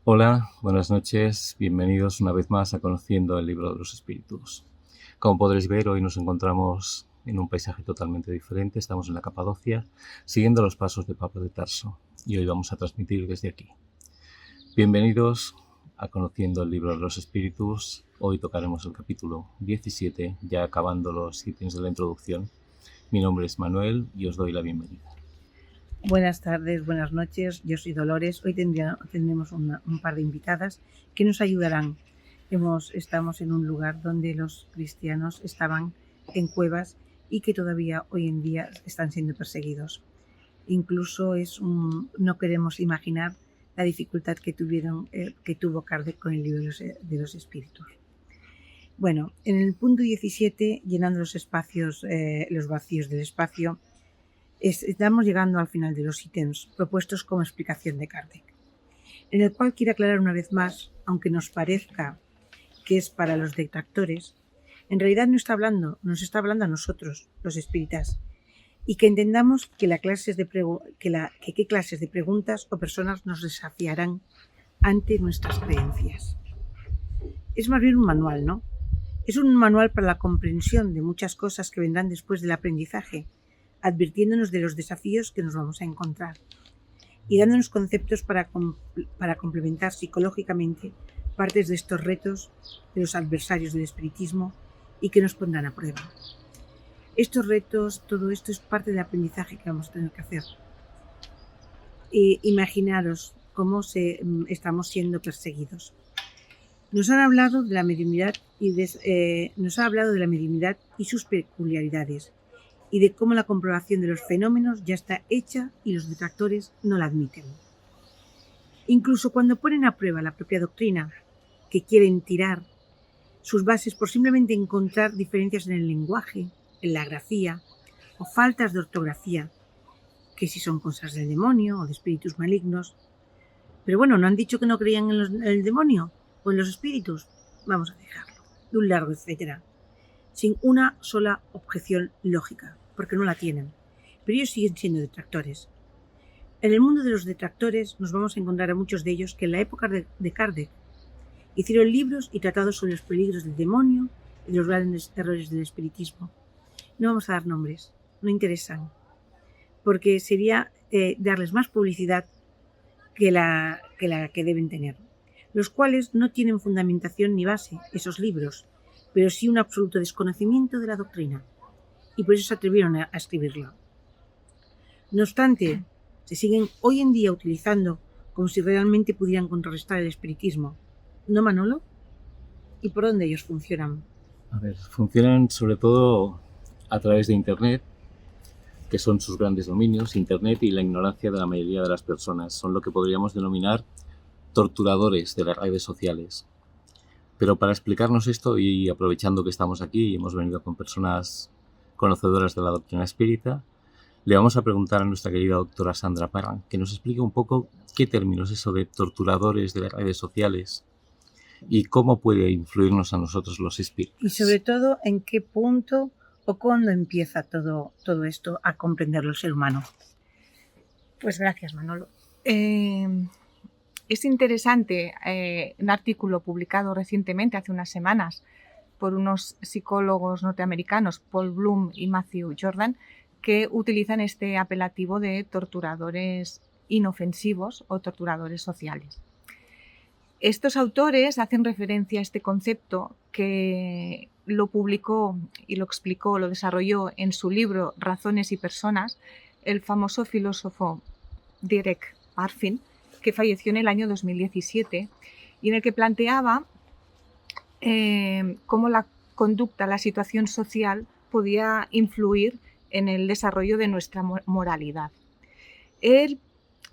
Hola, buenas noches, bienvenidos una vez más a Conociendo el Libro de los Espíritus. Como podréis ver, hoy nos encontramos en un paisaje totalmente diferente, estamos en la Capadocia, siguiendo los pasos de Pablo de Tarso, y hoy vamos a transmitir desde aquí. Bienvenidos a Conociendo el Libro de los Espíritus. Hoy tocaremos el capítulo 17, ya acabando los ítems de la introducción. Mi nombre es Manuel y os doy la bienvenida. Buenas tardes, buenas noches, yo soy Dolores. Hoy tendremos un par de invitadas que nos ayudarán. Estamos en un lugar donde los cristianos estaban en cuevas y que todavía hoy en día están siendo perseguidos. Incluso no queremos imaginar la dificultad que tuvo Kardec con el libro de los espíritus. Bueno, en el punto 17, llenando los espacios, los vacíos del espacio, estamos llegando al final de los ítems propuestos como explicación de Kardec, en el cual quiere aclarar una vez más, aunque nos parezca que es para los detractores, en realidad nos está hablando a nosotros, los espíritas, y que entendamos que qué clases de preguntas o personas nos desafiarán ante nuestras creencias. Es más bien un manual, ¿no? Es un manual para la comprensión de muchas cosas que vendrán después del aprendizaje, advirtiéndonos de los desafíos que nos vamos a encontrar y dándonos conceptos para complementar psicológicamente partes de estos retos de los adversarios del espiritismo y que nos pondrán a prueba. Estos retos, todo esto es parte del aprendizaje que vamos a tener que hacer. Imaginaros cómo estamos siendo perseguidos. Nos han hablado de la mediunidad y sus peculiaridades, y de cómo la comprobación de los fenómenos ya está hecha y los detractores no la admiten. Incluso cuando ponen a prueba la propia doctrina, que quieren tirar sus bases por simplemente encontrar diferencias en el lenguaje, en la grafía o faltas de ortografía, que si son cosas del demonio o de espíritus malignos. Pero bueno, ¿no han dicho que no creían en el demonio o en los espíritus? Vamos a dejarlo, de un largo etcétera, sin una sola objeción lógica, porque no la tienen, pero ellos siguen siendo detractores. En el mundo de los detractores nos vamos a encontrar a muchos de ellos que en la época de Kardec hicieron libros y tratados sobre los peligros del demonio y de los grandes errores del espiritismo. No vamos a dar nombres, no interesan, porque sería darles más publicidad que la que deben tener, los cuales no tienen fundamentación ni base, esos libros, pero sí un absoluto desconocimiento de la doctrina, y por eso se atrevieron a escribirlo. No obstante, se siguen hoy en día utilizando como si realmente pudieran contrarrestar el espiritismo. ¿No, Manolo? ¿Y por dónde ellos funcionan? A ver, funcionan sobre todo a través de Internet, que son sus grandes dominios. Internet y la ignorancia de la mayoría de las personas son lo que podríamos denominar torturadores de las redes sociales. Pero para explicarnos esto, y aprovechando que estamos aquí y hemos venido con personas conocedoras de la doctrina espírita, le vamos a preguntar a nuestra querida doctora Sandra Parra que nos explique un poco qué términos es eso de torturadores de las redes sociales y cómo puede influirnos a nosotros los espíritus. Y sobre todo, ¿en qué punto o cuándo empieza todo esto a comprenderlo el ser humano? Pues gracias, Manolo. Es interesante un artículo publicado recientemente, hace unas semanas, por unos psicólogos norteamericanos, Paul Bloom y Matthew Jordan, que utilizan este apelativo de torturadores inofensivos o torturadores sociales. Estos autores hacen referencia a este concepto que lo publicó y lo explicó, lo desarrolló en su libro Razones y Personas, el famoso filósofo Derek Parfin, que falleció en el año 2017, y en el que planteaba cómo la conducta, la situación social podía influir en el desarrollo de nuestra moralidad. El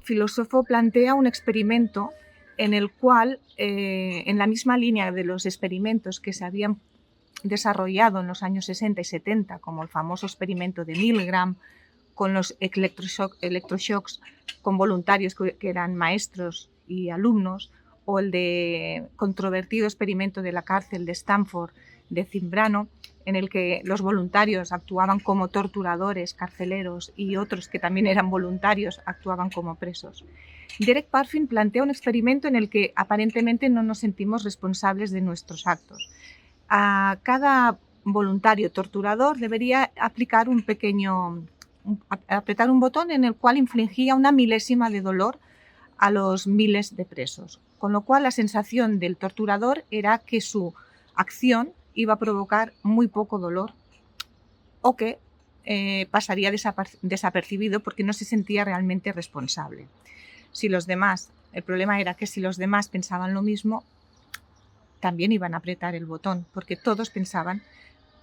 filósofo plantea un experimento en el cual, en la misma línea de los experimentos que se habían desarrollado en los años 60 y 70, como el famoso experimento de Milgram, con los electroshocks con voluntarios que eran maestros y alumnos, o el de controvertido experimento de la cárcel de Stanford de Zimbrano, en el que los voluntarios actuaban como torturadores, carceleros, y otros que también eran voluntarios actuaban como presos. Derek Parfin plantea un experimento en el que aparentemente no nos sentimos responsables de nuestros actos. A cada voluntario torturador debería aplicar apretar un botón en el cual infligía una milésima de dolor a los miles de presos, con lo cual la sensación del torturador era que su acción iba a provocar muy poco dolor o que pasaría desapercibido porque no se sentía realmente responsable. El problema era que si los demás pensaban lo mismo, también iban a apretar el botón, porque todos pensaban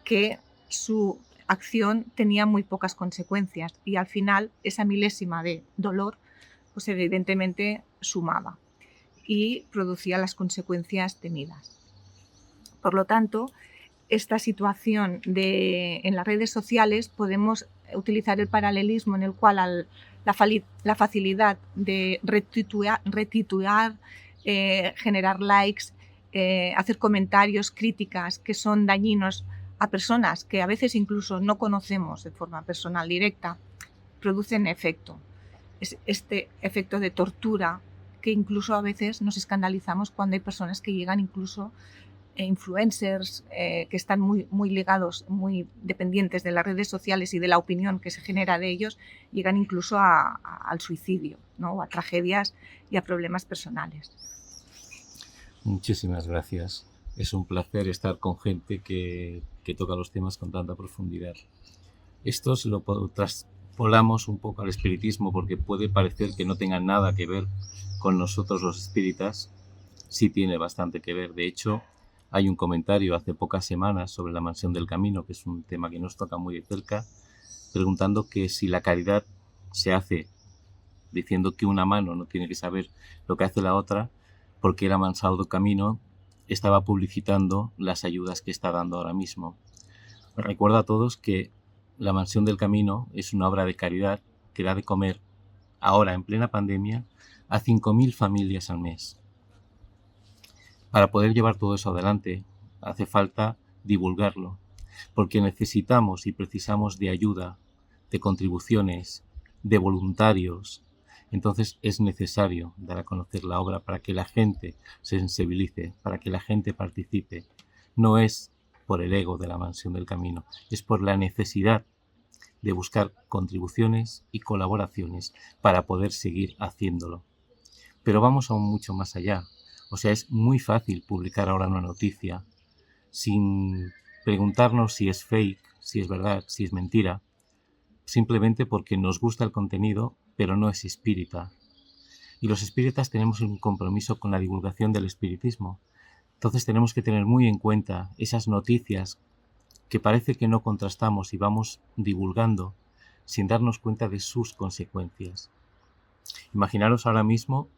que su acción tenía muy pocas consecuencias y al final esa milésima de dolor pues evidentemente sumaba y producía las consecuencias temidas. Por lo tanto, esta situación en las redes sociales podemos utilizar el paralelismo en el cual la facilidad de retitular, generar likes, hacer comentarios, críticas que son dañinos a personas que a veces incluso no conocemos de forma personal directa, producen efecto. Es este efecto de tortura que incluso a veces nos escandalizamos cuando hay personas que llegan incluso influencers que están muy ligados, muy dependientes de las redes sociales y de la opinión que se genera de ellos, llegan incluso al suicidio, ¿no? O a tragedias y a problemas personales. Muchísimas gracias. Es un placer estar con gente que toca los temas con tanta profundidad. Esto se lo traspolamos un poco al espiritismo porque puede parecer que no tenga nada que ver con nosotros los espíritas. Sí tiene bastante que ver. De hecho, hay un comentario hace pocas semanas sobre la Mansión del Camino, que es un tema que nos toca muy de cerca, preguntando que si la caridad se hace diciendo que una mano no tiene que saber lo que hace la otra, porque la Mansión del Camino estaba publicitando las ayudas que está dando ahora mismo. Recuerdo a todos que la Mansión del Camino es una obra de caridad que da de comer ahora en plena pandemia a 5.000 familias al mes. Para poder llevar todo eso adelante hace falta divulgarlo, porque necesitamos y precisamos de ayuda, de contribuciones, de voluntarios. Entonces es necesario dar a conocer la obra para que la gente se sensibilice, para que la gente participe. No es por el ego de la Mansión del Camino, es por la necesidad de buscar contribuciones y colaboraciones para poder seguir haciéndolo. Pero vamos aún mucho más allá. O sea, es muy fácil publicar ahora una noticia sin preguntarnos si es fake, si es verdad, si es mentira, simplemente porque nos gusta el contenido, pero no es espírita. Y los espíritas tenemos un compromiso con la divulgación del espiritismo. Entonces tenemos que tener muy en cuenta esas noticias que parece que no contrastamos y vamos divulgando sin darnos cuenta de sus consecuencias. Imaginaros ahora mismo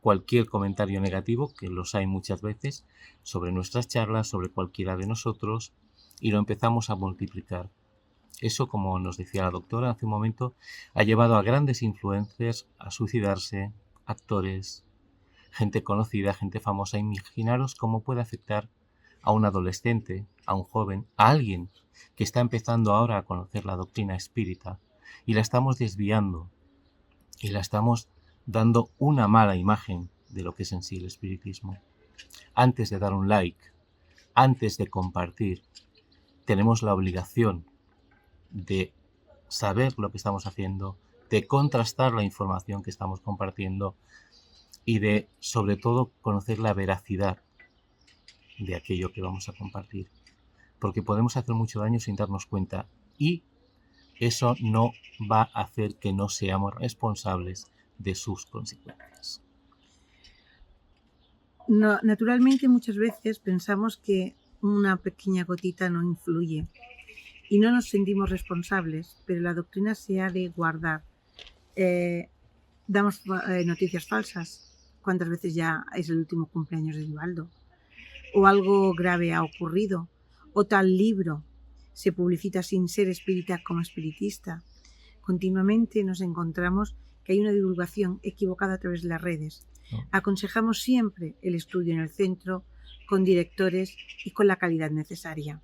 cualquier comentario negativo, que los hay muchas veces, sobre nuestras charlas, sobre cualquiera de nosotros, y lo empezamos a multiplicar. Eso, como nos decía la doctora hace un momento, ha llevado a grandes influencers a suicidarse, actores, gente conocida, gente famosa. Imaginaros cómo puede afectar a un adolescente, a un joven, a alguien que está empezando ahora a conocer la doctrina espírita y la estamos desviando y la estamos dando una mala imagen de lo que es en sí el espiritismo. Antes de dar un like, antes de compartir, tenemos la obligación de saber lo que estamos haciendo, de contrastar la información que estamos compartiendo y de, sobre todo, conocer la veracidad de aquello que vamos a compartir. Porque podemos hacer mucho daño sin darnos cuenta y eso no va a hacer que no seamos responsables de sus consecuencias. No, naturalmente muchas veces pensamos que una pequeña gotita no influye y no nos sentimos responsables, pero la doctrina se ha de guardar. Damos noticias falsas. ¿Cuántas veces ya es el último cumpleaños de Divaldo? O algo grave ha ocurrido, o tal libro se publicita sin ser espírita como espiritista. Continuamente nos encontramos que hay una divulgación equivocada a través de las redes. Aconsejamos siempre el estudio en el centro, con directores y con la calidad necesaria.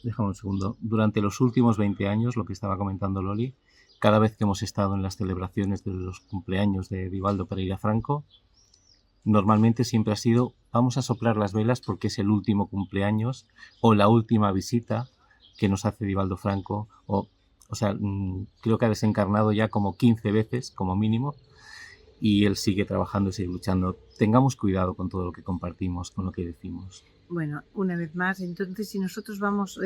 Déjame un segundo. Durante los últimos 20 años, lo que estaba comentando Loli, cada vez que hemos estado en las celebraciones de los cumpleaños de Divaldo Pereira Franco, normalmente siempre ha sido: vamos a soplar las velas porque es el último cumpleaños o la última visita que nos hace Divaldo Franco. O sea, creo que ha desencarnado ya como 15 veces, como mínimo, y él sigue trabajando y sigue luchando. Tengamos cuidado con todo lo que compartimos, con lo que decimos. Bueno, una vez más, entonces, si nosotros vamos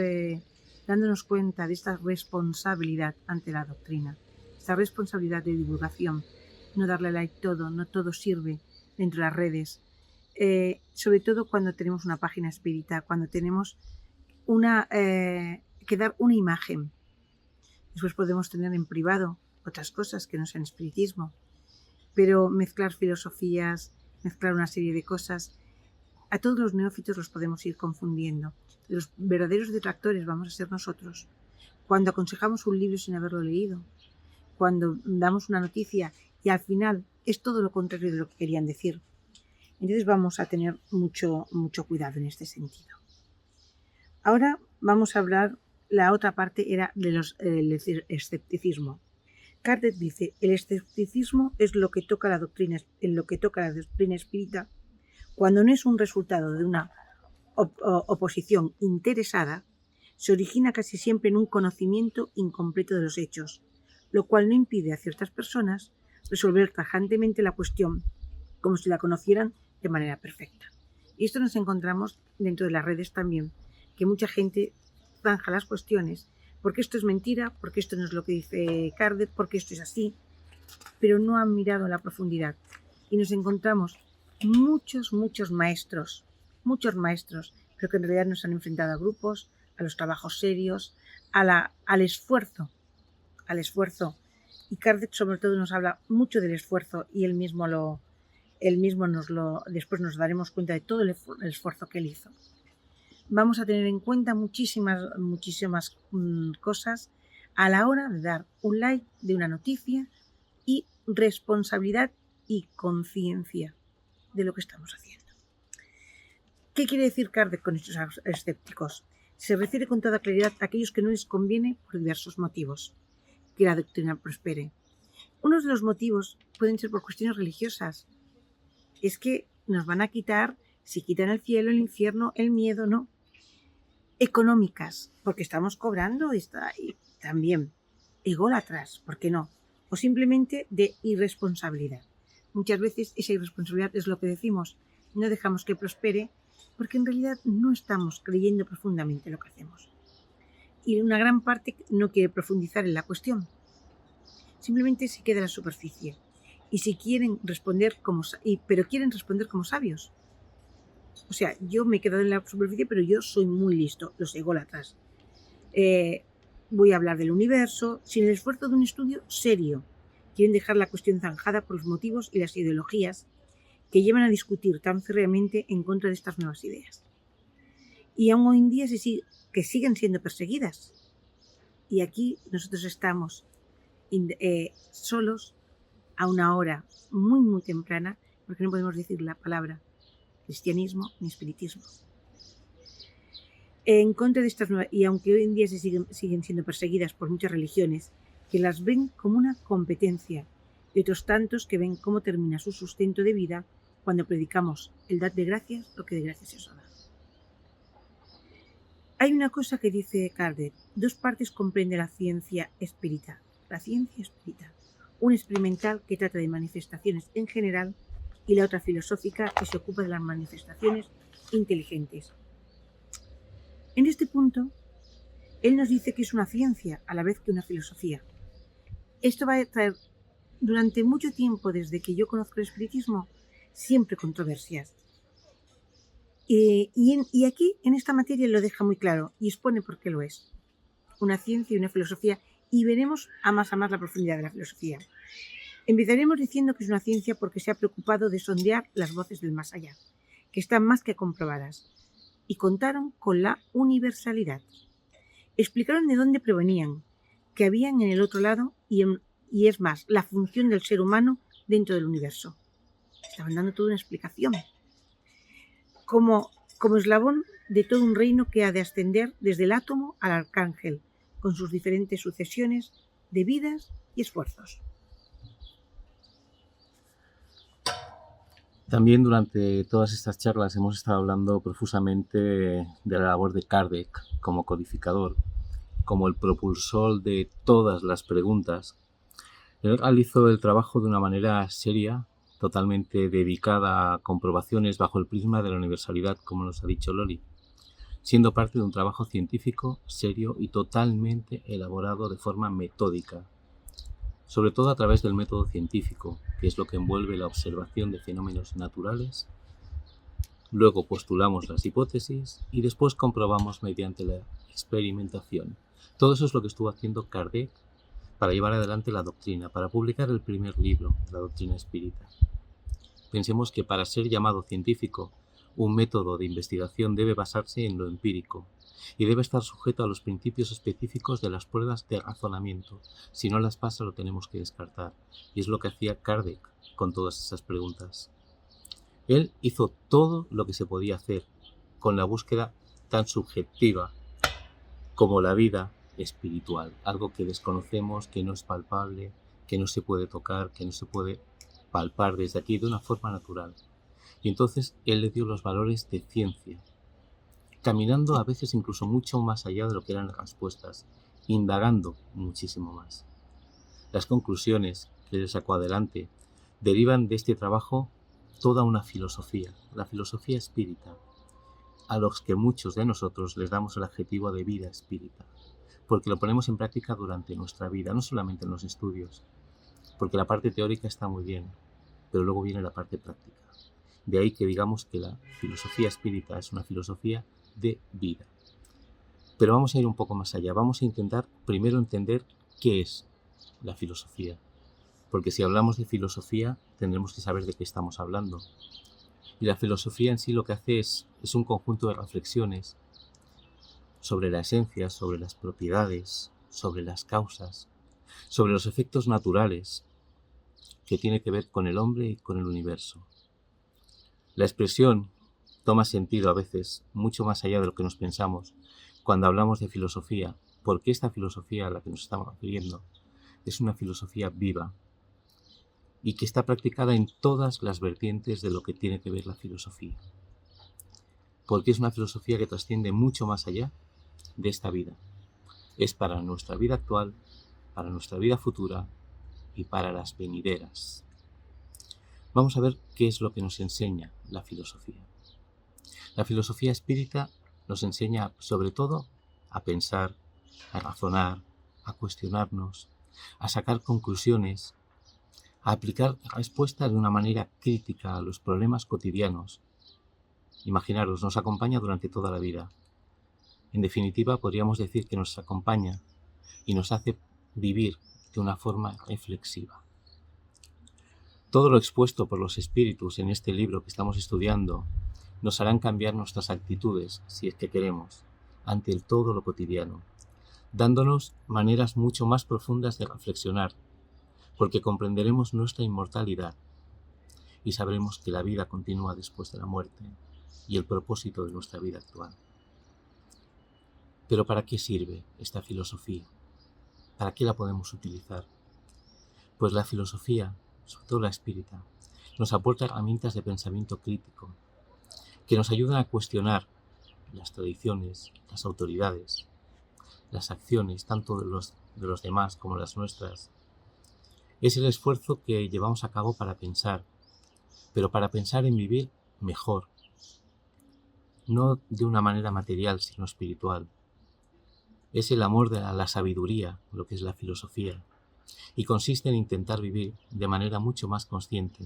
dándonos cuenta de esta responsabilidad ante la doctrina, esta responsabilidad de divulgación, no darle like todo, no todo sirve dentro de las redes, sobre todo cuando tenemos una página espírita, cuando tenemos que dar una imagen. Después podemos tener en privado otras cosas que no sean espiritismo, pero mezclar filosofías, mezclar una serie de cosas, a todos los neófitos los podemos ir confundiendo. Los verdaderos detractores vamos a ser nosotros. Cuando aconsejamos un libro sin haberlo leído, cuando damos una noticia y al final es todo lo contrario de lo que querían decir. Entonces vamos a tener mucho cuidado en este sentido. Ahora vamos a hablar, la otra parte era del escepticismo. Kardec dice: el escepticismo es lo que toca la doctrina, en lo que toca la doctrina espírita, cuando no es un resultado de una oposición interesada, se origina casi siempre en un conocimiento incompleto de los hechos, lo cual no impide a ciertas personas resolver tajantemente la cuestión como si la conocieran de manera perfecta. Y esto nos encontramos dentro de las redes también, que mucha gente zanja las cuestiones, porque esto es mentira, porque esto no es lo que dice Kardec, porque esto es así, pero no han mirado la profundidad. Y nos encontramos muchos maestros, pero que en realidad nos han enfrentado a grupos, a los trabajos serios, al esfuerzo. Y Kardec sobre todo nos habla mucho del esfuerzo, y él mismo después nos daremos cuenta de todo el esfuerzo que él hizo. Vamos a tener en cuenta muchísimas cosas a la hora de dar un like de una noticia, y responsabilidad y conciencia de lo que estamos haciendo. ¿Qué quiere decir Kardec con estos escépticos? Se refiere con toda claridad a aquellos que no les conviene, por diversos motivos, que la doctrina prospere. Unos de los motivos pueden ser por cuestiones religiosas. Es que nos van a quitar, si quitan el cielo, el infierno, el miedo, no. Económicas, porque estamos cobrando, y también ególatras, ¿por qué no? O simplemente de irresponsabilidad. Muchas veces esa irresponsabilidad es lo que decimos: no dejamos que prospere, porque en realidad no estamos creyendo profundamente lo que hacemos. Y una gran parte no quiere profundizar en la cuestión. Simplemente se queda en la superficie. Y si quieren responder pero quieren responder como sabios. O sea, yo me he quedado en la superficie, pero yo soy muy listo, los ególatras. Voy a hablar del universo sin el esfuerzo de un estudio serio. Quieren dejar la cuestión zanjada por los motivos y las ideologías que llevan a discutir tan férreamente en contra de estas nuevas ideas. Y aún hoy en día que siguen siendo perseguidas. Y aquí nosotros estamos solos a una hora muy temprana, porque no podemos decir la palabra cristianismo ni espiritismo. En contra de estas nuevas, y aunque hoy en día siguen siendo perseguidas por muchas religiones, que las ven como una competencia, y otros tantos que ven cómo termina su sustento de vida cuando predicamos el dad de gracias, lo que de gracias se os da. Hay una cosa que dice Kardec: dos partes comprende la ciencia espírita. La ciencia espírita, una experimental que trata de manifestaciones en general, y la otra filosófica que se ocupa de las manifestaciones inteligentes. En este punto, él nos dice que es una ciencia a la vez que una filosofía. Esto va a traer durante mucho tiempo, desde que yo conozco el espiritismo, siempre controversias. Y aquí, en esta materia, lo deja muy claro y expone por qué lo es. Una ciencia y una filosofía, y veremos a más la profundidad de la filosofía. Empezaremos diciendo que es una ciencia porque se ha preocupado de sondear las voces del más allá, que están más que comprobadas, y contaron con la universalidad. Explicaron de dónde provenían, que habían en el otro lado, y es más, la función del ser humano dentro del universo. Estaban dando toda una explicación. Como eslabón de todo un reino que ha de ascender desde el átomo al arcángel, con sus diferentes sucesiones de vidas y esfuerzos. También durante todas estas charlas hemos estado hablando profusamente de la labor de Kardec como codificador, como el propulsor de todas las preguntas. Él realizó el trabajo de una manera seria, totalmente dedicada a comprobaciones bajo el prisma de la universalidad, como nos ha dicho Loli, siendo parte de un trabajo científico, serio y totalmente elaborado de forma metódica, sobre todo a través del método científico, que es lo que envuelve la observación de fenómenos naturales. Luego postulamos las hipótesis y después comprobamos mediante la experimentación. Todo eso es lo que estuvo haciendo Kardec para llevar adelante la doctrina, para publicar el primer libro, la doctrina espírita. Pensemos que para ser llamado científico, un método de investigación debe basarse en lo empírico y debe estar sujeto a los principios específicos de las pruebas de razonamiento. Si no las pasa, lo tenemos que descartar. Y es lo que hacía Kardec con todas esas preguntas. Él hizo todo lo que se podía hacer con la búsqueda tan subjetiva como la vida espiritual, algo que desconocemos, que no es palpable, que no se puede tocar, que no se puede palpar desde aquí de una forma natural. Y entonces él le dio los valores de ciencia, caminando a veces incluso mucho más allá de lo que eran las respuestas, indagando muchísimo más. Las conclusiones que él sacó adelante derivan de este trabajo toda una filosofía, la filosofía espírita, a los que muchos de nosotros les damos el adjetivo de vida espírita, porque lo ponemos en práctica durante nuestra vida, no solamente en los estudios, porque la parte teórica está muy bien, pero luego viene la parte práctica. De ahí que digamos que la filosofía espírita es una filosofía de vida. Pero vamos a ir un poco más allá, vamos a intentar primero entender qué es la filosofía, porque si hablamos de filosofía tendremos que saber de qué estamos hablando. Y la filosofía en sí lo que hace es un conjunto de reflexiones sobre la esencia, sobre las propiedades, sobre las causas, sobre los efectos naturales que tiene que ver con el hombre y con el universo. La expresión toma sentido a veces mucho más allá de lo que nos pensamos cuando hablamos de filosofía, porque esta filosofía a la que nos estamos refiriendo es una filosofía viva y que está practicada en todas las vertientes de lo que tiene que ver la filosofía, porque es una filosofía que trasciende mucho más allá de esta vida. Es para nuestra vida actual, para nuestra vida futura y para las venideras. Vamos a ver qué es lo que nos enseña la filosofía. La filosofía espírita nos enseña sobre todo a pensar, a razonar, a cuestionarnos, a sacar conclusiones, a aplicar respuestas de una manera crítica a los problemas cotidianos. Imaginaros, nos acompaña durante toda la vida. En definitiva, podríamos decir que nos acompaña y nos hace vivir de una forma reflexiva. Todo lo expuesto por los espíritus en este libro que estamos estudiando nos harán cambiar nuestras actitudes, si es que queremos, ante el todo lo cotidiano, dándonos maneras mucho más profundas de reflexionar, porque comprenderemos nuestra inmortalidad y sabremos que la vida continúa después de la muerte y el propósito de nuestra vida actual. Pero ¿para qué sirve esta filosofía? ¿Para qué la podemos utilizar? Pues la filosofía, sobre todo la espírita, nos aporta herramientas de pensamiento crítico que nos ayudan a cuestionar las tradiciones, las autoridades, las acciones, tanto de los demás como las nuestras. Es el esfuerzo que llevamos a cabo para pensar, pero para pensar en vivir mejor, no de una manera material, sino espiritual. Es el amor de la sabiduría, lo que es la filosofía, y consiste en intentar vivir de manera mucho más consciente,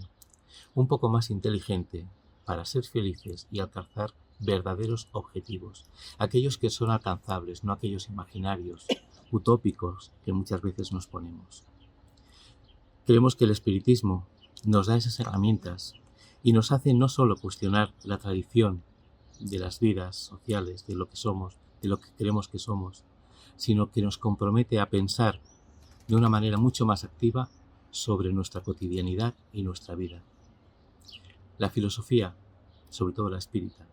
un poco más inteligente, para ser felices y alcanzar verdaderos objetivos, aquellos que son alcanzables, no aquellos imaginarios, utópicos que muchas veces nos ponemos. Creemos que el espiritismo nos da esas herramientas y nos hace no solo cuestionar la tradición de las vidas sociales, de lo que somos, de lo que creemos que somos, sino que nos compromete a pensar de una manera mucho más activa sobre nuestra cotidianidad y nuestra vida. La filosofía, sobre todo la espírita,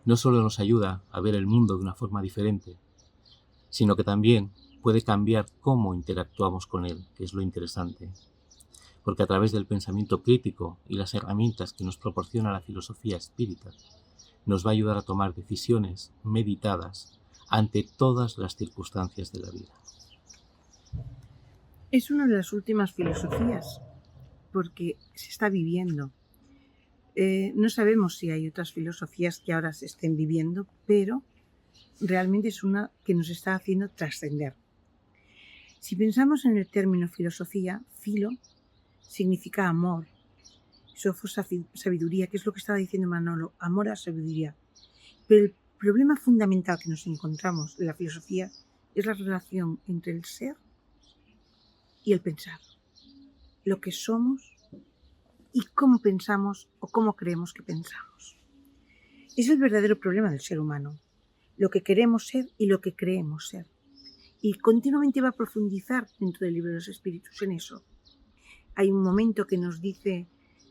no solo nos ayuda a ver el mundo de una forma diferente, sino que también puede cambiar cómo interactuamos con él, que es lo interesante. Porque a través del pensamiento crítico y las herramientas que nos proporciona la filosofía espírita, nos va a ayudar a tomar decisiones meditadas ante todas las circunstancias de la vida. Es una de las últimas filosofías, porque se está viviendo. No sabemos si hay otras filosofías que ahora se estén viviendo, pero realmente es una que nos está haciendo trascender. Si pensamos en el término filosofía, filo significa amor, sofo sabiduría, que es lo que estaba diciendo Manolo, amor a sabiduría. Pero el problema fundamental que nos encontramos en la filosofía es la relación entre el ser y el pensar, lo que somos y cómo pensamos o cómo creemos que pensamos. Es el verdadero problema del ser humano, lo que queremos ser y lo que creemos ser. Y continuamente va a profundizar dentro del libro de los espíritus en eso. Hay un momento que nos dice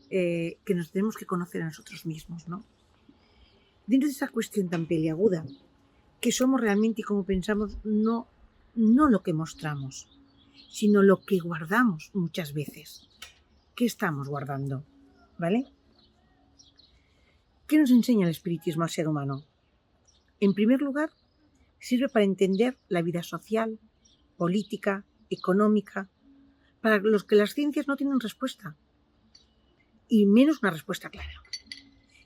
que nos tenemos que conocer a nosotros mismos, ¿no? Dentro de esa cuestión tan peliaguda, que somos realmente y cómo pensamos, no lo que mostramos, sino lo que guardamos muchas veces. ¿Qué estamos guardando? ¿Vale? ¿Qué nos enseña el espiritismo al ser humano? En primer lugar, sirve para entender la vida social, política, económica, para los que las ciencias no tienen respuesta, y menos una respuesta clara.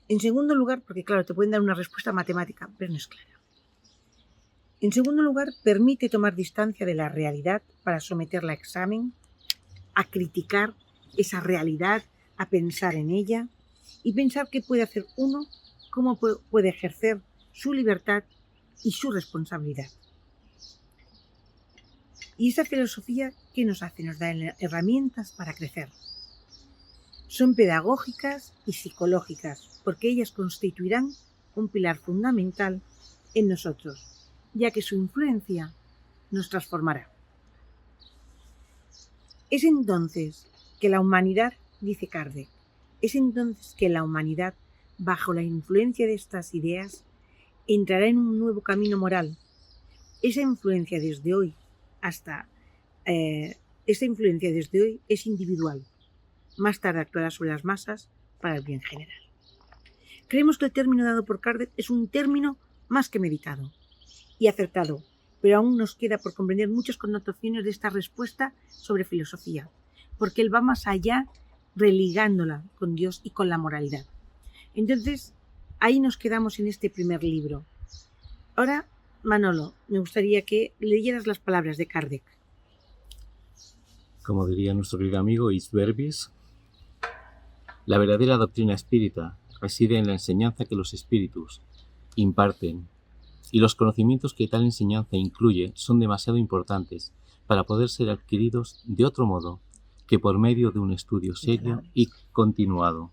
En segundo lugar, porque claro, te pueden dar una respuesta matemática, pero no es clara. En segundo lugar, permite tomar distancia de la realidad para someterla a examen, a criticar esa realidad, a pensar en ella y pensar qué puede hacer uno, cómo puede ejercer su libertad y su responsabilidad. Y esa filosofía, ¿qué nos hace? Nos da herramientas para crecer. Son pedagógicas y psicológicas, porque ellas constituirán un pilar fundamental en nosotros, ya que su influencia nos transformará. Es entonces que la humanidad, dice Kardec, es entonces que la humanidad, bajo la influencia de estas ideas, entrará en un nuevo camino moral. Esa influencia desde hoy es individual. Más tarde actuará sobre las masas para el bien general. Creemos que el término dado por Kardec es un término más que meditado y acertado, pero aún nos queda por comprender muchas connotaciones de esta respuesta sobre filosofía, porque él va más allá religándola con Dios y con la moralidad. Entonces, ahí nos quedamos en este primer libro. Ahora, Manolo, me gustaría que leyeras las palabras de Kardec. Como diría nuestro querido amigo Is Verbis, la verdadera doctrina espírita reside en la enseñanza que los espíritus imparten, y los conocimientos que tal enseñanza incluye son demasiado importantes para poder ser adquiridos de otro modo que por medio de un estudio serio y continuado,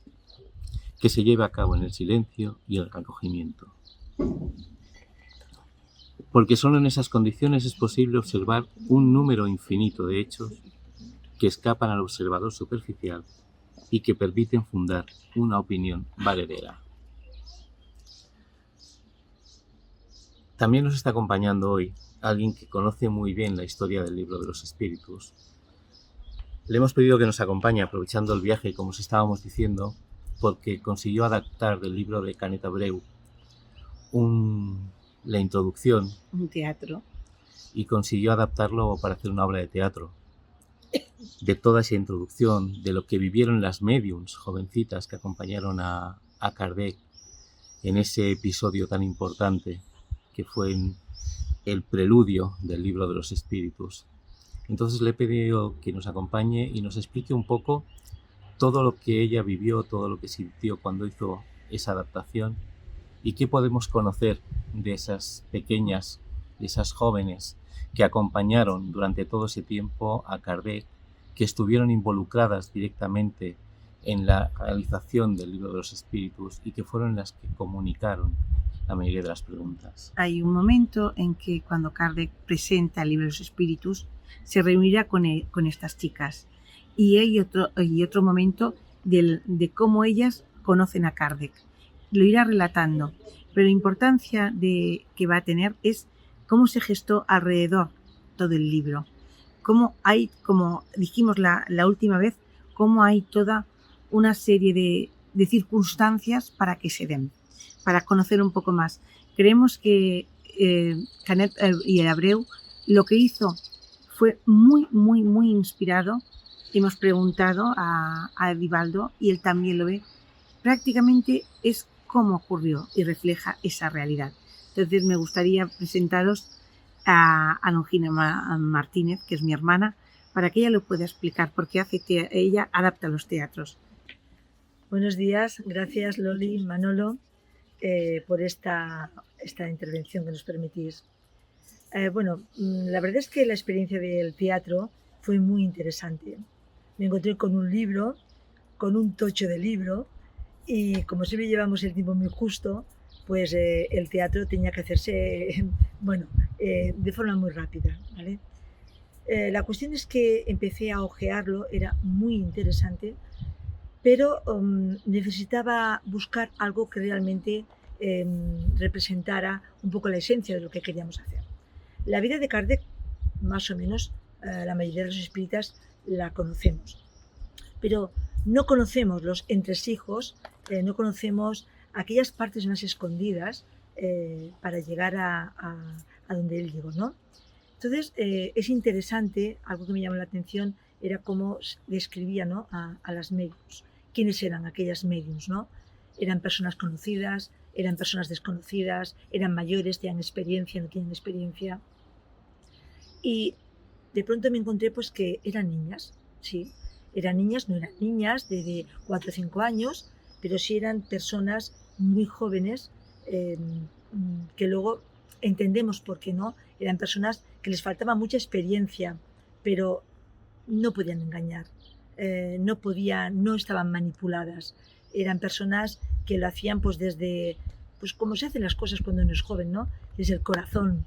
que se lleve a cabo en el silencio y el recogimiento. Porque solo en esas condiciones es posible observar un número infinito de hechos que escapan al observador superficial y que permiten fundar una opinión valedera. También nos está acompañando hoy alguien que conoce muy bien la historia del libro de los espíritus. Le hemos pedido que nos acompañe aprovechando el viaje, como os estábamos diciendo, porque consiguió adaptar del libro de Canet Abreu la introducción. Un teatro. Y consiguió adaptarlo para hacer una obra de teatro. De toda esa introducción, de lo que vivieron las médiums jovencitas que acompañaron a Kardec en ese episodio tan importante que fue el preludio del libro de los espíritus. Entonces le he pedido que nos acompañe y nos explique un poco todo lo que ella vivió, todo lo que sintió cuando hizo esa adaptación y qué podemos conocer de esas pequeñas, de esas jóvenes que acompañaron durante todo ese tiempo a Kardec, que estuvieron involucradas directamente en la realización del libro de los espíritus y que fueron las que comunicaron la mayoría de las preguntas. Hay un momento en que cuando Kardec presenta el libro de los espíritus se reunirá con estas chicas y hay otro momento de cómo ellas conocen a Kardec. Lo irá relatando, pero la importancia que va a tener es cómo se gestó alrededor todo el libro. Cómo hay, como dijimos la última vez, cómo hay toda una serie de circunstancias para que se den, para conocer un poco más. Creemos que Canet y Abreu lo que hizo fue muy, muy, muy inspirado. Hemos preguntado a Vivaldo y él también lo ve. Prácticamente es como ocurrió y refleja esa realidad. Entonces me gustaría presentaros a Longina Martínez, que es mi hermana, para que ella lo pueda explicar, porque ella adapta los teatros. Buenos días, gracias Loli, Manolo, por esta intervención que nos permitís. Bueno, la verdad es que la experiencia del teatro fue muy interesante. Me encontré con un libro, con un tocho de libro, y como siempre llevamos el tiempo muy justo, pues el teatro tenía que hacerse, bueno, de forma muy rápida, ¿vale? La cuestión es que empecé a ojearlo, era muy interesante, pero necesitaba buscar algo que realmente representara un poco la esencia de lo que queríamos hacer. La vida de Kardec, más o menos, la mayoría de los espíritas la conocemos, pero no conocemos los entresijos, no conocemos aquellas partes más escondidas para llegar a donde él llegó, ¿no? Entonces, es interesante, algo que me llamó la atención era cómo describía, ¿no?, a las médiums. ¿Quiénes eran aquellas médiums, no? Eran personas conocidas, eran personas desconocidas, eran mayores, tenían experiencia, no tienen experiencia. Y de pronto me encontré pues que eran niñas, sí. Eran niñas, no eran niñas de 4 o 5 años, pero sí eran personas muy jóvenes que luego entendemos por qué no. Eran personas que les faltaba mucha experiencia, pero no podían engañar, no estaban manipuladas. Eran personas que lo hacían pues desde, pues como se hacen las cosas cuando uno es joven, ¿no? Desde el corazón,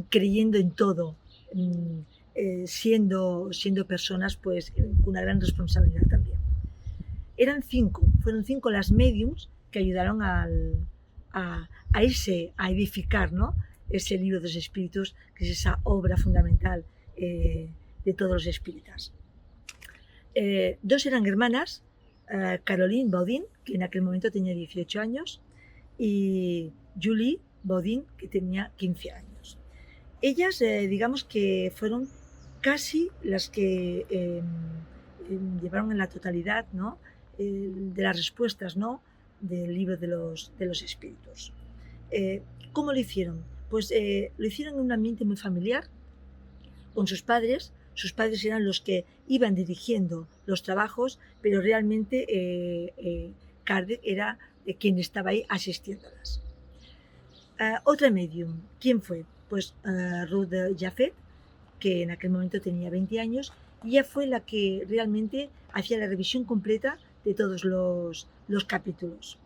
creyendo en todo, siendo personas pues con una gran responsabilidad también. Fueron 5 las mediums que ayudaron a edificar, ¿no?, ese libro de los espíritus, que es esa obra fundamental de todos los espíritas. 2 eran hermanas, Caroline Baudin, que en aquel momento tenía 18 años, y Julie Baudin, que tenía 15 años. Ellas, digamos que fueron casi las que llevaron en la totalidad, ¿no?, de las respuestas, ¿no?, del libro de los espíritus. ¿Cómo lo hicieron? Pues lo hicieron en un ambiente muy familiar, con sus padres. Sus padres eran los que iban dirigiendo los trabajos, pero realmente Kardec era quien estaba ahí asistiéndolas. Otra medium, ¿quién fue? Pues Ruth Jaffet, que en aquel momento tenía 20 años, y ella fue la que realmente hacía la revisión completa de todos los capítulos.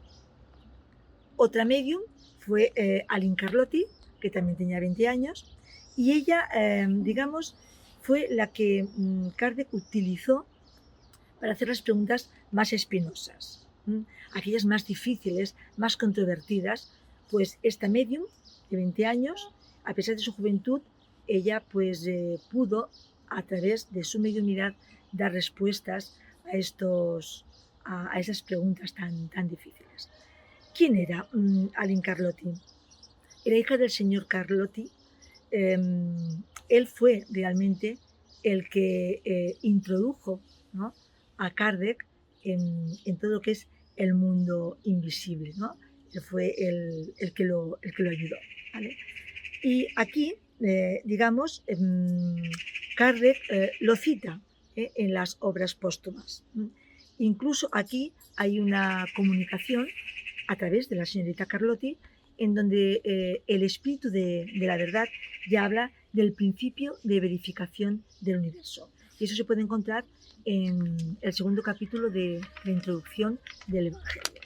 Otra medium fue Aline Carlotti, que también tenía 20 años, y ella, digamos, fue la que Kardec utilizó para hacer las preguntas más espinosas, aquellas más difíciles, más controvertidas. Pues esta medium de 20 años, a pesar de su juventud, ella pues pudo, a través de su mediunidad, dar respuestas a esas preguntas tan difíciles. ¿Quién era Aline Carlotti? Era hija del señor Carlotti. Él fue realmente el que introdujo, ¿no?, a Kardec en todo lo que es el mundo invisible, ¿no? Él fue el que lo ayudó, ¿vale? Y aquí, digamos, Kardec lo cita en las obras póstumas. Incluso aquí hay una comunicación a través de la señorita Carlotti, en donde el espíritu de la verdad ya habla del principio de verificación del universo. Y eso se puede encontrar en el 2º capítulo de la introducción del Evangelio.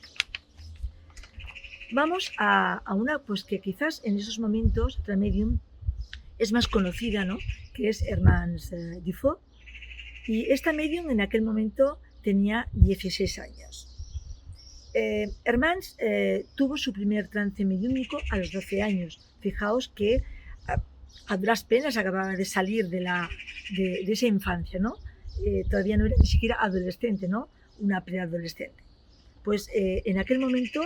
Vamos a una pues que quizás en esos momentos, otra medium, es más conocida, ¿no?, que es Hermance Dufault. Y esta medium en aquel momento tenía 16 años. Hermance tuvo su primer trance mediúmnico a los 12 años. Fijaos que a duras penas acababa de salir de esa infancia, ¿no? Todavía no era ni siquiera adolescente, ¿no? Una preadolescente. Pues en aquel momento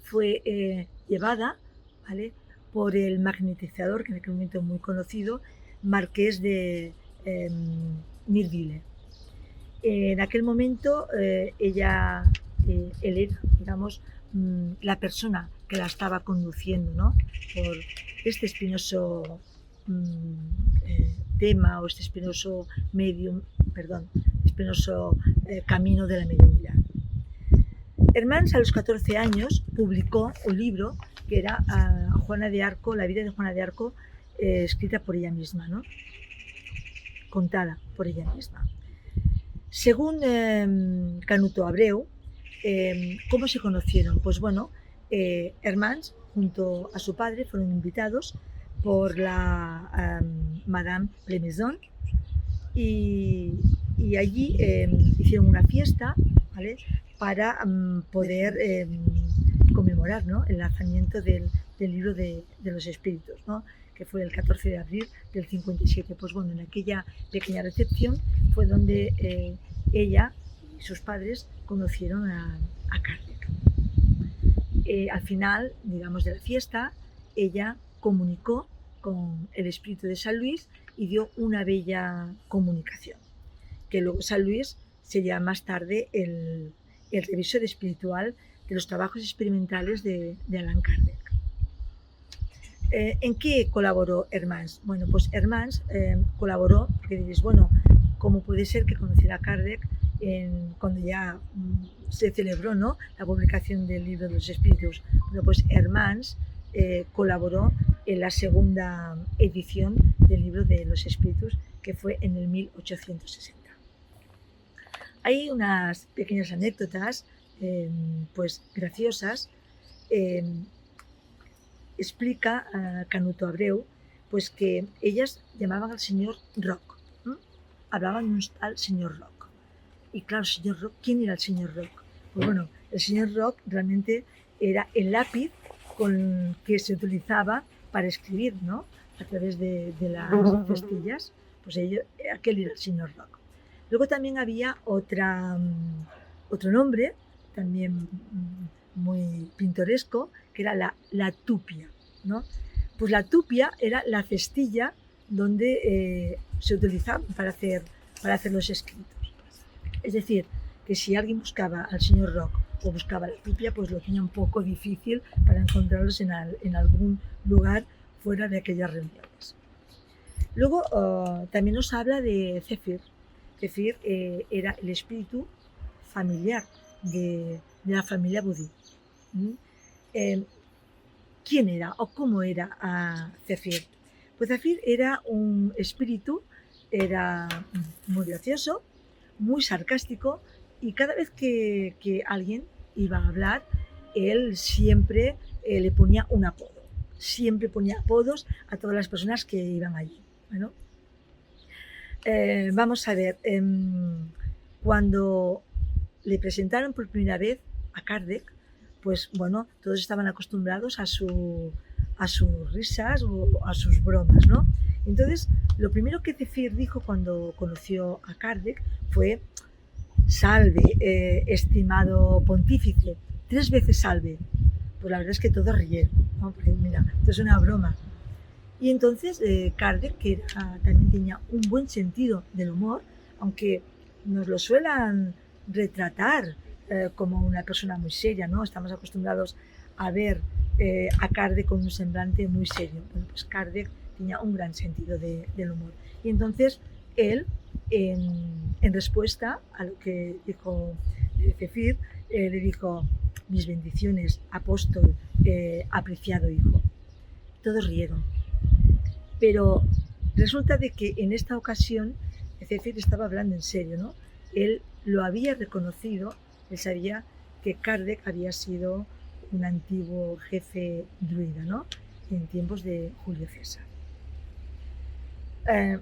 fue llevada, ¿vale?, por el magnetizador, que en aquel momento muy conocido, marqués de Mirville. En aquel momento él era, digamos, la persona que la estaba conduciendo, ¿no?, por este espinoso tema o este espinoso camino de la mediunidad. Hermans, a los 14 años, publicó un libro que era Juana de Arco, la vida de Juana de Arco, escrita por ella misma, ¿no?, contada por ella misma. Según Canuto Abreu, ¿cómo se conocieron? Pues bueno, Hermans, junto a su padre, fueron invitados por la Madame Plemezon y allí hicieron una fiesta, ¿vale?, para poder conmemorar, ¿no?, el lanzamiento del libro de los espíritus, ¿no?, que fue el 14 de abril del 57. Pues bueno, en aquella pequeña recepción fue donde ella y sus padres conocieron a Kardec. Al final, digamos, de la fiesta, ella comunicó con el espíritu de San Luis y dio una bella comunicación, que luego San Luis sería más tarde el revisor espiritual de los trabajos experimentales de Allan Kardec. ¿En qué colaboró Hermans? Bueno, pues Hermans colaboró, porque diréis, bueno, ¿cómo puede ser que conociera a Kardec cuando ya se celebró, ¿no?, la publicación del libro de los espíritus? Bueno, pues Hermans colaboró en la segunda edición del libro de los espíritus, que fue en el 1860. Hay unas pequeñas anécdotas, pues graciosas. Explica Canuto Abreu, pues que ellas llamaban al señor Rock, hablaban de un tal señor Rock. Y claro, el señor Rock, ¿quién era el señor Rock? Pues bueno, el señor Rock realmente era el lápiz con que se utilizaba para escribir, ¿no?, a través de las cestillas. Pues aquel era el señor Rock. Luego también había otro nombre, también muy pintoresco, que era la tupia, ¿no? Pues la tupia era la cestilla donde se utilizaba para hacer los escritos. Es decir, que si alguien buscaba al señor Rock o buscaba la tupia, pues lo tenía un poco difícil para encontrarlos en algún lugar fuera de aquellas reuniones. Luego también nos habla de Zéfir. Zéfir era el espíritu familiar de la familia Budí. ¿Quién era o cómo era Zéfir? Pues Zéfir era un espíritu, era muy gracioso, muy sarcástico, y cada vez que alguien iba a hablar, él siempre le ponía un apodo. Siempre ponía apodos a todas las personas que iban allí. Bueno, vamos a ver, cuando le presentaron por primera vez a Kardec, pues bueno, todos estaban acostumbrados a sus risas o a sus bromas, ¿no? Entonces, lo primero que Zéfir dijo cuando conoció a Kardec fue: salve, estimado pontífice, 3 veces salve. Pues la verdad es que todos rieron, ¿no? Porque mira, esto es una broma. Y entonces Kardec, que también tenía un buen sentido del humor, aunque nos lo suelan retratar como una persona muy seria, ¿no? Estamos acostumbrados a ver a Kardec con un semblante muy serio. Bueno, pues Kardec tenía un gran sentido del humor. Y entonces él, en respuesta a lo que dijo Zéfir, le dijo: mis bendiciones, apóstol, apreciado hijo. Todos rieron. Pero resulta de que en esta ocasión Zéfir estaba hablando en serio, ¿no? Él lo había reconocido, él sabía que Kardec había sido un antiguo jefe druida, ¿no?, en tiempos de Julio César.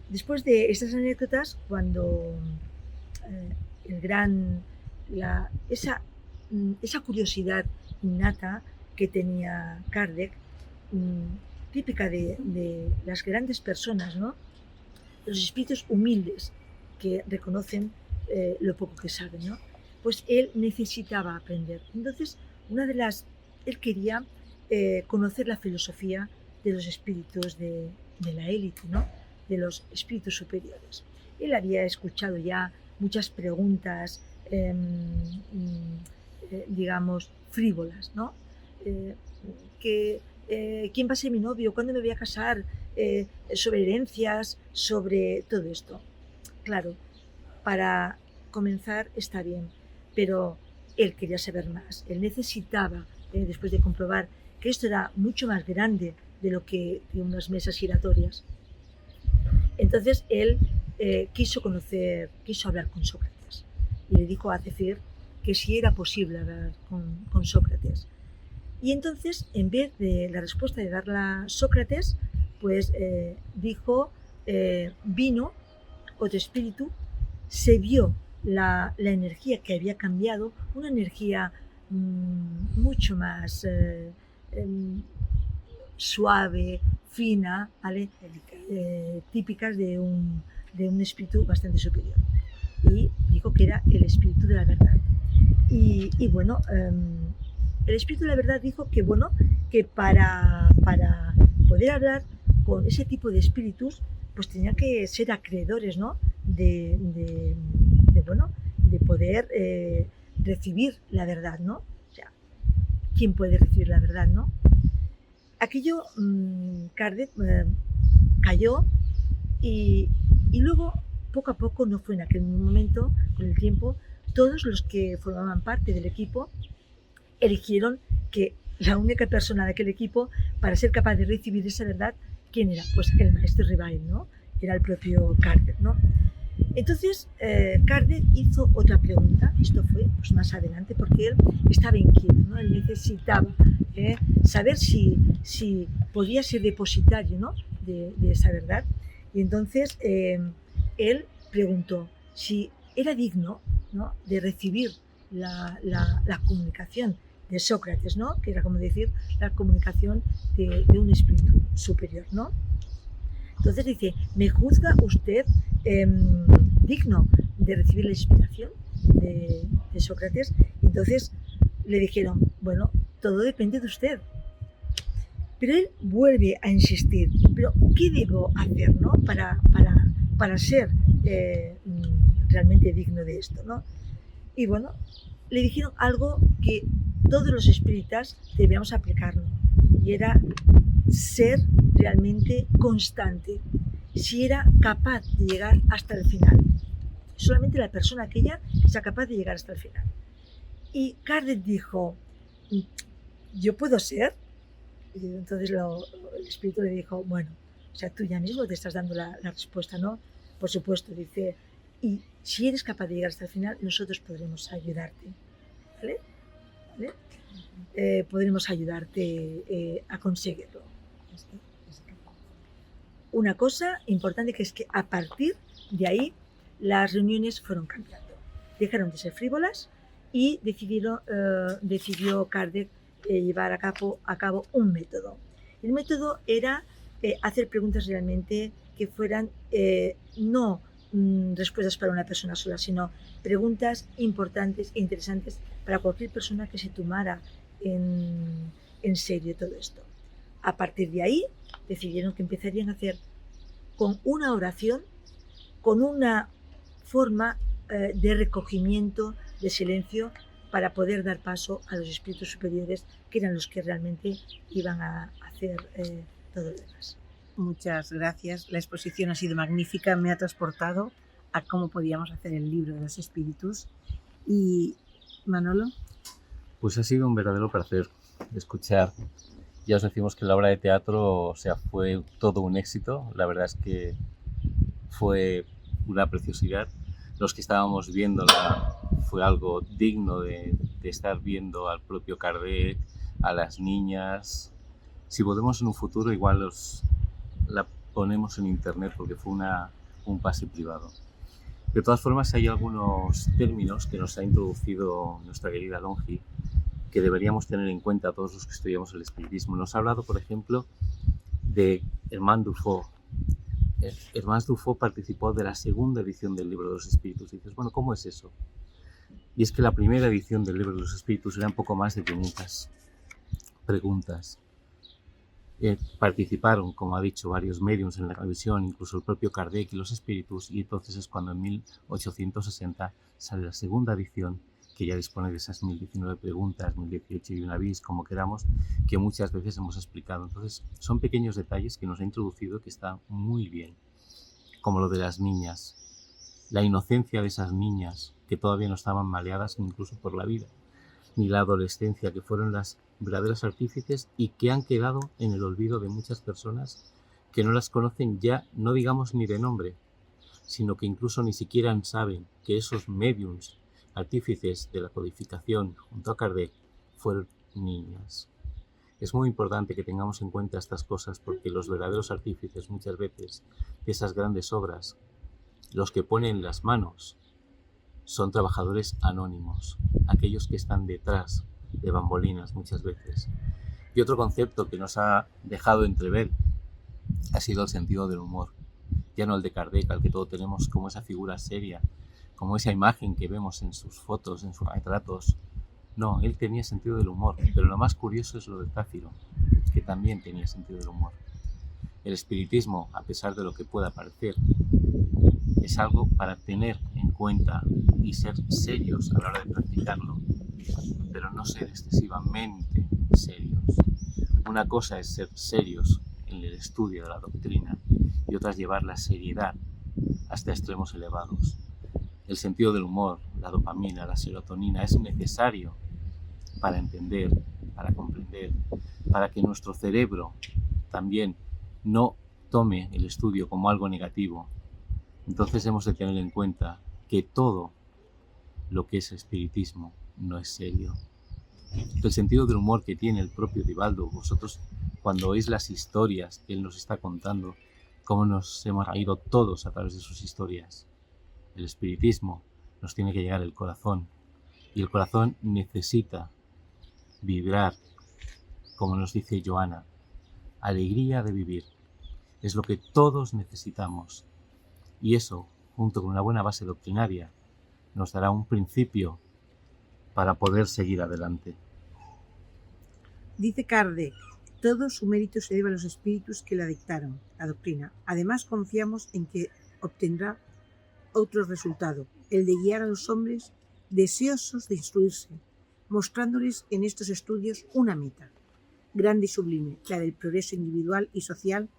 Después de estas anécdotas, cuando esa curiosidad innata que tenía Kardec, típica de las grandes personas, ¿no? Los espíritus humildes que reconocen lo poco que saben, ¿no? Pues él necesitaba aprender. Entonces, él quería conocer la filosofía de los espíritus de la élite, ¿no? De los espíritus superiores. Él había escuchado ya muchas preguntas, digamos, frívolas, ¿no? ¿Quién va a ser mi novio? ¿Cuándo me voy a casar? Sobre herencias, sobre todo esto. Claro, para comenzar está bien, pero él quería saber más. Él necesitaba, después de comprobar que esto era mucho más grande de lo que de unas mesas giratorias, entonces él quiso hablar con Sócrates y le dijo a Zefir que si era posible hablar con Sócrates. Y entonces, en vez de la respuesta de darla a Sócrates, pues vino otro espíritu, se vio la energía que había cambiado, una energía mucho más suave, fina, ¿vale? Típicas de un espíritu bastante superior. Y dijo que era el espíritu de la verdad. Y bueno, el espíritu de la verdad dijo que, bueno, que para poder hablar con ese tipo de espíritus, pues tenía que ser acreedores, ¿no? de poder recibir la verdad, ¿no? O sea, ¿quién puede recibir la verdad, no? Aquello, Kardec cayó y luego, poco a poco, no fue en aquel momento, con el tiempo, todos los que formaban parte del equipo eligieron que la única persona de aquel equipo, para ser capaz de recibir esa verdad, ¿quién era? Pues el maestro Rivail, ¿no? Era el propio Kardec, ¿no? Entonces, Kardec hizo otra pregunta, esto fue pues, más adelante, porque él estaba inquieto, ¿no? Él necesitaba saber si podía ser depositario, ¿no? de esa verdad. Y entonces él preguntó si era digno, ¿no? de recibir la comunicación de Sócrates, ¿no? Que era como decir la comunicación de un espíritu superior, ¿no? Entonces dice, ¿me juzga usted digno de recibir la inspiración de Sócrates? Entonces le dijeron, bueno, todo depende de usted. Pero él vuelve a insistir, ¿pero qué debo hacer, ¿no? para ser realmente digno de esto, ¿no? Y bueno, le dijeron algo que todos los espíritas debíamos aplicarlo, y era ser realmente constante, si era capaz de llegar hasta el final. Solamente la persona aquella sea capaz de llegar hasta el final. Y Kardec dijo, ¿yo puedo ser? Y entonces el espíritu le dijo, bueno, o sea, tú ya mismo te estás dando la respuesta, ¿no? Por supuesto, dice, y si eres capaz de llegar hasta el final, nosotros podremos ayudarte, ¿vale? ¿Vale? Podremos ayudarte a conseguirlo. Una cosa importante que es que a partir de ahí las reuniones fueron cambiando. Dejaron de ser frívolas y decidió Kardec llevar a cabo un método. El método era hacer preguntas realmente que fueran no respuestas para una persona sola, sino preguntas importantes e interesantes para cualquier persona que se tomara en serio todo esto. A partir de ahí decidieron que empezarían a hacer con una oración, con una forma de recogimiento, de silencio, para poder dar paso a los espíritus superiores, que eran los que realmente iban a hacer todo lo demás. Muchas gracias. La exposición ha sido magnífica, me ha transportado a cómo podíamos hacer el libro de los espíritus. Y Manolo. Pues ha sido un verdadero placer escuchar. Ya os decimos que la obra de teatro, o sea, fue todo un éxito. La verdad es que fue una preciosidad. Los que estábamos viéndola fue algo digno de estar viendo al propio Kardec, a las niñas. Si podemos en un futuro, igual la ponemos en internet, porque fue un pase privado. De todas formas, hay algunos términos que nos ha introducido nuestra querida Longi que deberíamos tener en cuenta todos los que estudiamos el espiritismo. Nos ha hablado, por ejemplo, de Hermann Dufour. Hermann Dufour participó de la segunda edición del Libro de los Espíritus. Y dices, bueno, ¿cómo es eso? Y es que la primera edición del Libro de los Espíritus era un poco más de 500 preguntas. Participaron, como ha dicho, varios mediums en la revisión, incluso el propio Kardec y los espíritus, y entonces es cuando en 1860 sale la segunda edición, que ya dispone de esas 1019 preguntas, 1018 y una bis, como queramos, que muchas veces hemos explicado. Entonces, son pequeños detalles que nos ha introducido que están muy bien, como lo de las niñas, la inocencia de esas niñas que todavía no estaban maleadas incluso por la vida, ni la adolescencia, que fueron las verdaderos artífices y que han quedado en el olvido de muchas personas que no las conocen ya, no digamos ni de nombre, sino que incluso ni siquiera saben que esos médiums artífices de la codificación junto a Kardec fueron niñas. Es muy importante que tengamos en cuenta estas cosas porque los verdaderos artífices muchas veces de esas grandes obras, los que ponen las manos, son trabajadores anónimos, aquellos que están detrás de bambolinas muchas veces. Y otro concepto que nos ha dejado entrever ha sido el sentido del humor. Ya no el de Kardec, al que todos tenemos como esa figura seria, como esa imagen que vemos en sus fotos, en sus retratos. No, él tenía sentido del humor, pero lo más curioso es lo de Zafiro, que también tenía sentido del humor. El espiritismo, a pesar de lo que pueda parecer, es algo para tener en cuenta y ser serios a la hora de practicarlo, pero no ser excesivamente serios. Una cosa es ser serios en el estudio de la doctrina y otra es llevar la seriedad hasta extremos elevados. El sentido del humor, la dopamina, la serotonina es necesario para entender, para comprender, para que nuestro cerebro también no tome el estudio como algo negativo. Entonces hemos de tener en cuenta que todo lo que es espiritismo no es serio. El sentido del humor que tiene el propio Divaldo, vosotros cuando oís las historias que él nos está contando, cómo nos hemos reído todos a través de sus historias. El espiritismo nos tiene que llegar al corazón y el corazón necesita vibrar, como nos dice Joana, alegría de vivir. Es lo que todos necesitamos. Y eso, junto con una buena base doctrinaria, nos dará un principio para poder seguir adelante. Dice Kardec, todo su mérito se debe a los espíritus que la dictaron, la doctrina. Además, confiamos en que obtendrá otro resultado, el de guiar a los hombres deseosos de instruirse, mostrándoles en estos estudios una meta, grande y sublime, la del progreso individual y social,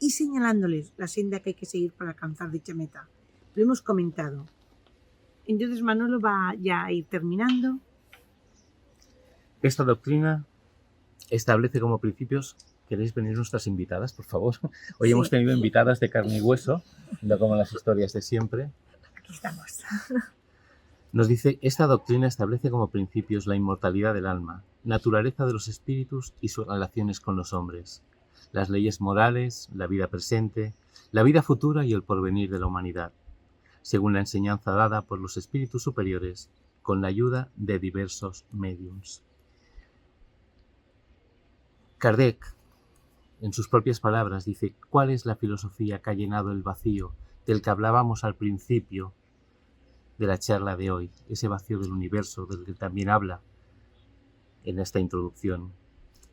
y señalándoles la senda que hay que seguir para alcanzar dicha meta. Lo hemos comentado. Entonces Manolo va ya a ir terminando. Esta doctrina establece como principios... ¿Queréis venir nuestras invitadas, por favor? Hoy Sí. hemos tenido invitadas de carne y hueso, no como las historias de siempre. Aquí estamos. Nos dice, esta doctrina establece como principios la inmortalidad del alma, naturaleza de los espíritus y sus relaciones con los hombres, las leyes morales, la vida presente, la vida futura y el porvenir de la humanidad, según la enseñanza dada por los espíritus superiores, con la ayuda de diversos médiums. Kardec, en sus propias palabras, dice, ¿cuál es la filosofía que ha llenado el vacío del que hablábamos al principio de la charla de hoy? Ese vacío del universo del que también habla en esta introducción.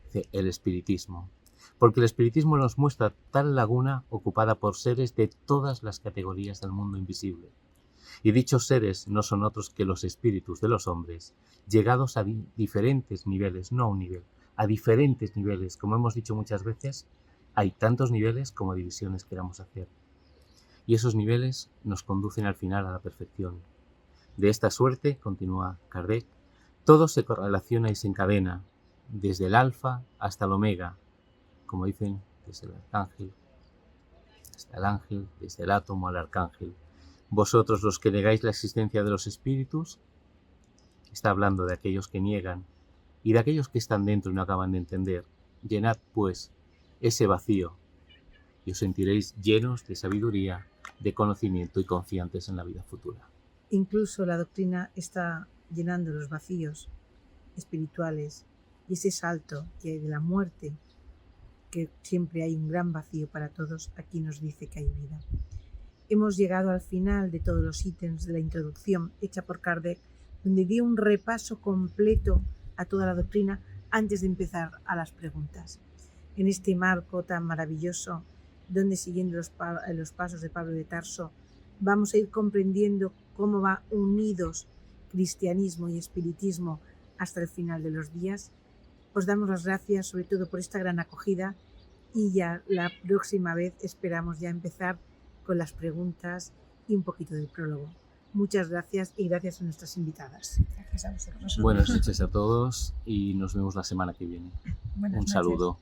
Dice, el espiritismo. Porque el espiritismo nos muestra tal laguna ocupada por seres de todas las categorías del mundo invisible. Y dichos seres no son otros que los espíritus de los hombres, llegados a diferentes niveles, no a un nivel, a diferentes niveles. Como hemos dicho muchas veces, hay tantos niveles como divisiones queramos hacer. Y esos niveles nos conducen al final a la perfección. De esta suerte, continúa Kardec, todo se correlaciona y se encadena, desde el alfa hasta el omega, como dicen, desde el arcángel hasta el ángel, desde el átomo al arcángel. Vosotros los que negáis la existencia de los espíritus, está hablando de aquellos que niegan y de aquellos que están dentro y no acaban de entender. Llenad, pues, ese vacío y os sentiréis llenos de sabiduría, de conocimiento y confiantes en la vida futura. Incluso la doctrina está llenando los vacíos espirituales y ese salto que hay de la muerte que siempre hay un gran vacío para todos, aquí nos dice que hay vida. Hemos llegado al final de todos los ítems de la introducción hecha por Kardec, donde dio un repaso completo a toda la doctrina antes de empezar a las preguntas. En este marco tan maravilloso, donde siguiendo los pasos de Pablo de Tarso, vamos a ir comprendiendo cómo va unidos cristianismo y espiritismo hasta el final de los días. Os damos las gracias sobre todo por esta gran acogida y ya la próxima vez esperamos ya empezar con las preguntas y un poquito del prólogo. Muchas gracias y gracias a nuestras invitadas. Gracias a vosotros. Buenas noches a todos y nos vemos la semana que viene. Buenas Un noches. saludo.